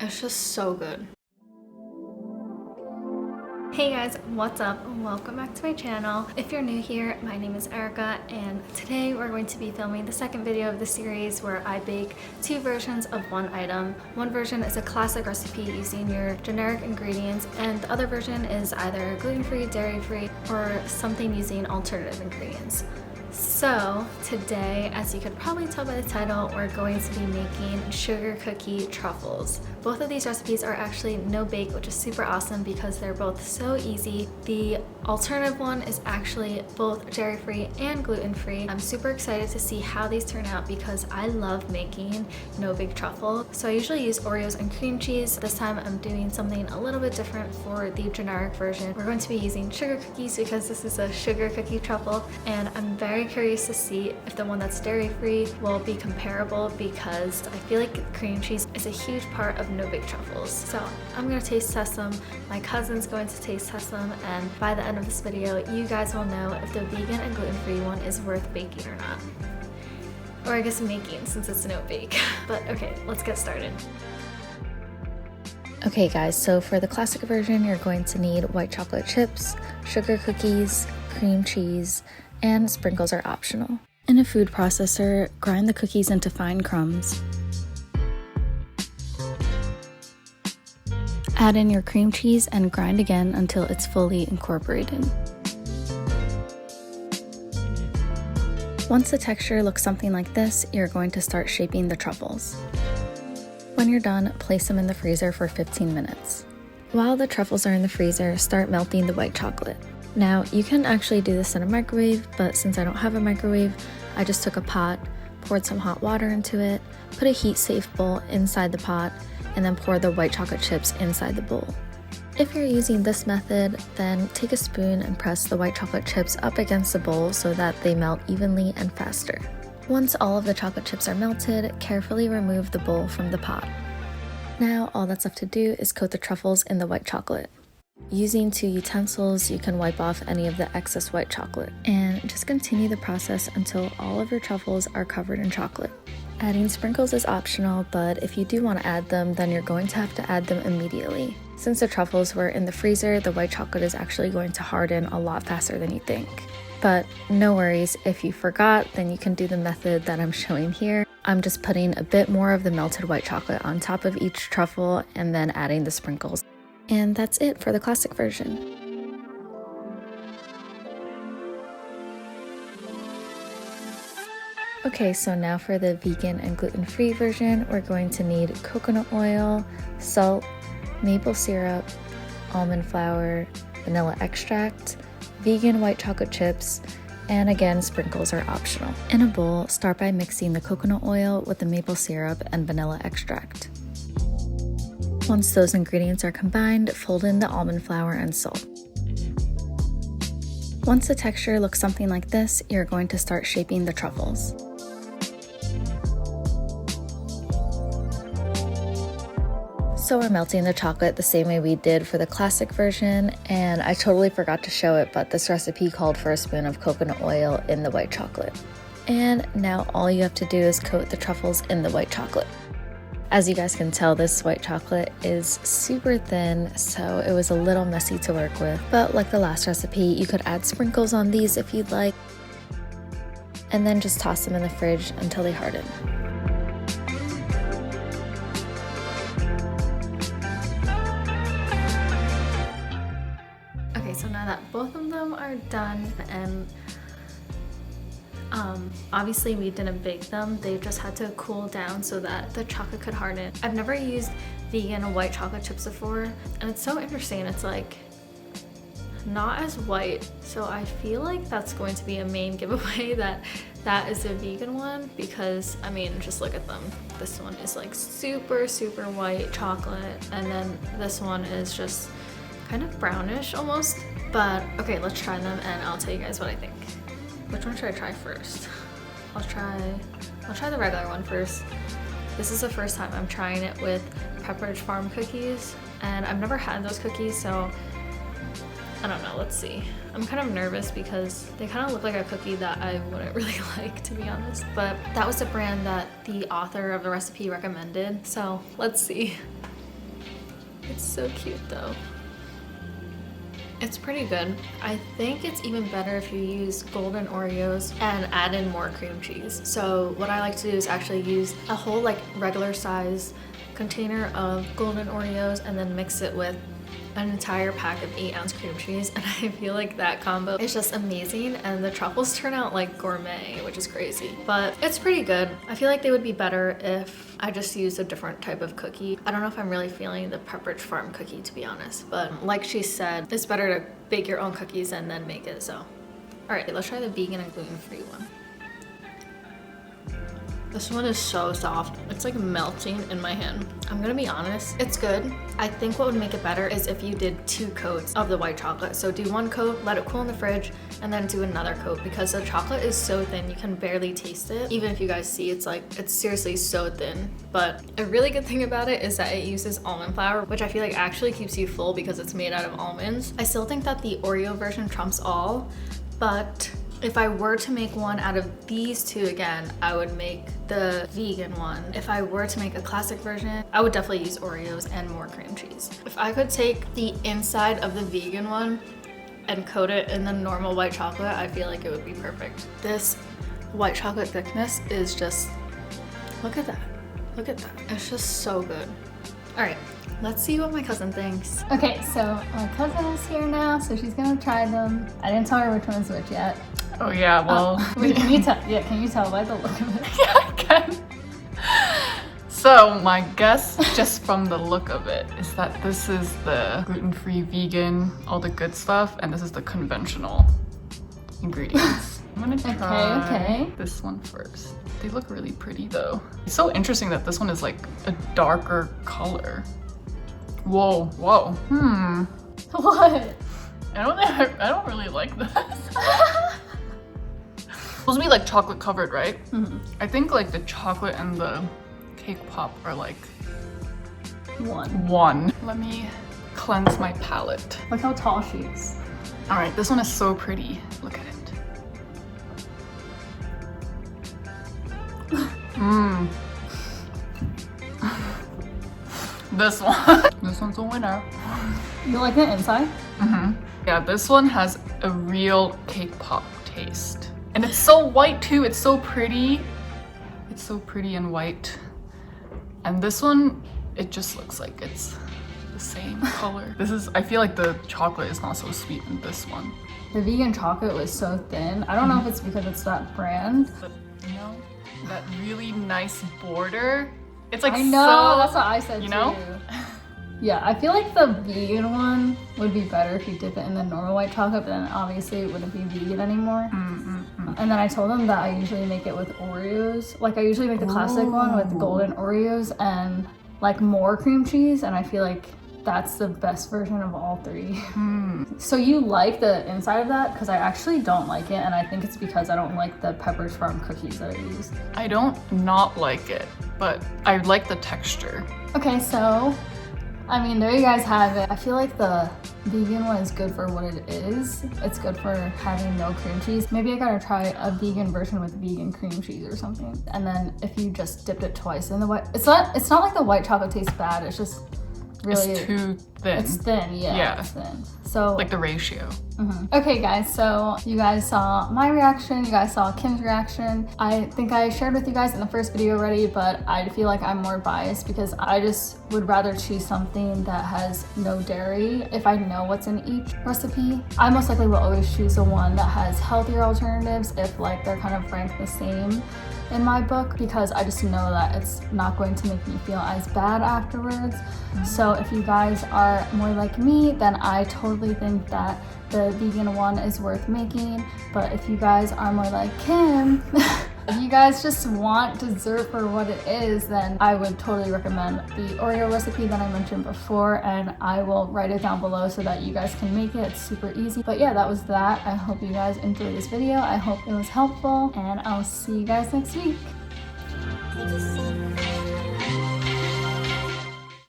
It's just so good. Hey guys, what's up? Welcome back to my channel. If you're new here, my name is Erica and today we're going to be filming the second video of the series where I bake two versions of one item. One version is a classic recipe using your generic ingredients and the other version is either gluten-free, dairy-free, or something using alternative ingredients. So today, as you could probably tell by the title, we're going to be making sugar cookie truffles. Both of these recipes are actually no bake, which is super awesome because they're both so easy. The alternative one is actually both dairy-free and gluten-free. I'm super excited to see how these turn out because I love making no bake truffle. So I usually use Oreos and cream cheese. This time I'm doing something a little bit different for the generic version. We're going to be using sugar cookies because this is a sugar cookie truffle, and I'm very curious to see if the one that's dairy-free will be comparable because I feel like cream cheese is a huge part of no bake truffles. So I'm gonna taste test them, my cousin's going to taste test them, and by the end of this video you guys will know if the vegan and gluten-free one is worth baking or not. Or I guess making, since it's no bake. But okay, let's get started. Okay guys, so for the classic version you're going to need white chocolate chips, sugar cookies, cream cheese, and sprinkles are optional. In a food processor, grind the cookies into fine crumbs. Add in your cream cheese and grind again until it's fully incorporated. Once the texture looks something like this, you're going to start shaping the truffles. When you're done, place them in the freezer for 15 minutes. While the truffles are in the freezer, start melting the white chocolate. Now, you can actually do this in a microwave, but since I don't have a microwave, I just took a pot, poured some hot water into it, put a heat-safe bowl inside the pot, and then pour the white chocolate chips inside the bowl. If you're using this method, then take a spoon and press the white chocolate chips up against the bowl so that they melt evenly and faster. Once all of the chocolate chips are melted, carefully remove the bowl from the pot. Now, all that's left to do is coat the truffles in the white chocolate. Using 2 utensils, you can wipe off any of the excess white chocolate, and just continue the process until all of your truffles are covered in chocolate. Adding sprinkles is optional, but if you do want to add them, then you're going to have to add them immediately. Since the truffles were in the freezer, the white chocolate is actually going to harden a lot faster than you think. But no worries, if you forgot, then you can do the method that I'm showing here. I'm just putting a bit more of the melted white chocolate on top of each truffle and then adding the sprinkles. And that's it for the classic version. Okay, so now for the vegan and gluten-free version, we're going to need coconut oil, salt, maple syrup, almond flour, vanilla extract, vegan white chocolate chips, and again, sprinkles are optional. In a bowl, start by mixing the coconut oil with the maple syrup and vanilla extract. Once those ingredients are combined, fold in the almond flour and salt. Once the texture looks something like this, you're going to start shaping the truffles. So we're melting the chocolate the same way we did for the classic version, and I totally forgot to show it, but this recipe called for a spoon of coconut oil in the white chocolate. And now all you have to do is coat the truffles in the white chocolate. As you guys can tell, this white chocolate is super thin, so it was a little messy to work with. But like the last recipe, you could add sprinkles on these if you'd like, and then just toss them in the fridge until they harden. Okay, so now that both of them are done, and obviously we didn't bake them, they just had to cool down so that the chocolate could harden. I've never used vegan white chocolate chips before, and it's so interesting. It's like not as white, so I feel like that's going to be a main giveaway that is a vegan one, because I mean, just look at them. This one is like super white chocolate, and then this one is just kind of brownish almost. But okay, let's try them and I'll tell you guys what I think. Which one should I try first? I'll try the regular one first. This is the first time I'm trying it with Pepperidge Farm cookies, and I've never had those cookies, so I don't know, let's see. I'm kind of nervous because they kind of look like a cookie that I wouldn't really like, to be honest. But that was the brand that the author of the recipe recommended, so let's see. It's so cute though. It's pretty good. I think it's even better if you use golden Oreos and add in more cream cheese. So what I like to do is actually use a whole like regular size container of golden Oreos and then mix it with an entire pack of 8-ounce cream cheese, and I feel like that combo is just amazing, and the truffles turn out like gourmet, which is crazy, but it's pretty good. I feel like they would be better if I just used a different type of cookie. I don't know if I'm really feeling the Pepperidge Farm cookie, to be honest, but like she said, it's better to bake your own cookies and then make it. So all right, let's try the vegan and gluten-free one. This one is so soft. It's like melting in my hand. I'm gonna be honest, it's good. I think what would make it better is if you did 2 coats of the white chocolate. So do 1 coat, let it cool in the fridge, and then do another coat, because the chocolate is so thin you can barely taste it. Even if you guys see, it's seriously so thin. But a really good thing about it is that it uses almond flour, which I feel like actually keeps you full because it's made out of almonds. I still think that the Oreo version trumps all, but if I were to make one out of these 2 again, I would make the vegan one. If I were to make a classic version, I would definitely use Oreos and more cream cheese. If I could take the inside of the vegan one and coat it in the normal white chocolate, I feel like it would be perfect. This white chocolate thickness is just, look at that. Look at that. It's just so good. All right, let's see what my cousin thinks. Okay, so my cousin is here now, so she's gonna try them. I didn't tell her which one is which yet. Oh yeah, well. Wait, can you tell? Yeah, can you tell by the look of it? Yeah, I can. So my guess, just from the look of it, is that this is the gluten-free, vegan, all the good stuff, and this is the conventional ingredients. I'm gonna try this one first. They look really pretty though. It's so interesting that this one is like a darker color. Whoa, whoa. What? I don't really like this. Supposed to be like chocolate covered, right? Mm-hmm. I think like the chocolate and the cake pop are like one. Let me cleanse my palate. Look how tall she is. All right, this one is so pretty. Look at it. This one. This one's a winner. You like the inside? Mm-hmm. Yeah, this one has a real cake pop taste. And it's so white too, it's so pretty. It's so pretty and white. And this one, it just looks like it's the same color. I feel like the chocolate is not so sweet in this one. The vegan chocolate was so thin. I don't know if it's because it's that brand. But, you know, that really nice border. It's like I know, that's what I said, you know? too. Yeah, I feel like the vegan one would be better if you dip it in the normal white chocolate, but then obviously it wouldn't be vegan anymore. And then I told them that I usually make it with Oreos. Like I usually make the classic one with golden Oreos and like more cream cheese, and I feel like that's the best version of all 3. So you like the inside of that? Because I actually don't like it, and I think it's because I don't like the Pepperidge Farm cookies that I use. I don't not like it, but I like the texture. Okay, so I mean, there you guys have it. I feel like the vegan one is good for what it is. It's good for having no cream cheese. Maybe I gotta try a vegan version with vegan cream cheese or something. And then if you just dipped it twice in the white, it's not like the white chocolate tastes bad. It's just really, it's too thin. It's thin, yeah. It's thin. So like the ratio. Okay guys, so you guys saw my reaction, you guys saw Kim's reaction. I think I shared with you guys in the first video already, but I feel like I'm more biased because I just would rather choose something that has no dairy if I know what's in each recipe. I most likely will always choose the one that has healthier alternatives if like they're kind of ranked the same in my book, because I just know that it's not going to make me feel as bad afterwards. So if you guys are more like me, then I totally think that the vegan one is worth making. But if you guys are more like Kim, if you guys just want dessert for what it is, then I would totally recommend the Oreo recipe that I mentioned before, and I will write it down below so that you guys can make it. It's super easy. But yeah, that was that. I hope you guys enjoyed this video. I hope it was helpful, and I'll see you guys next week.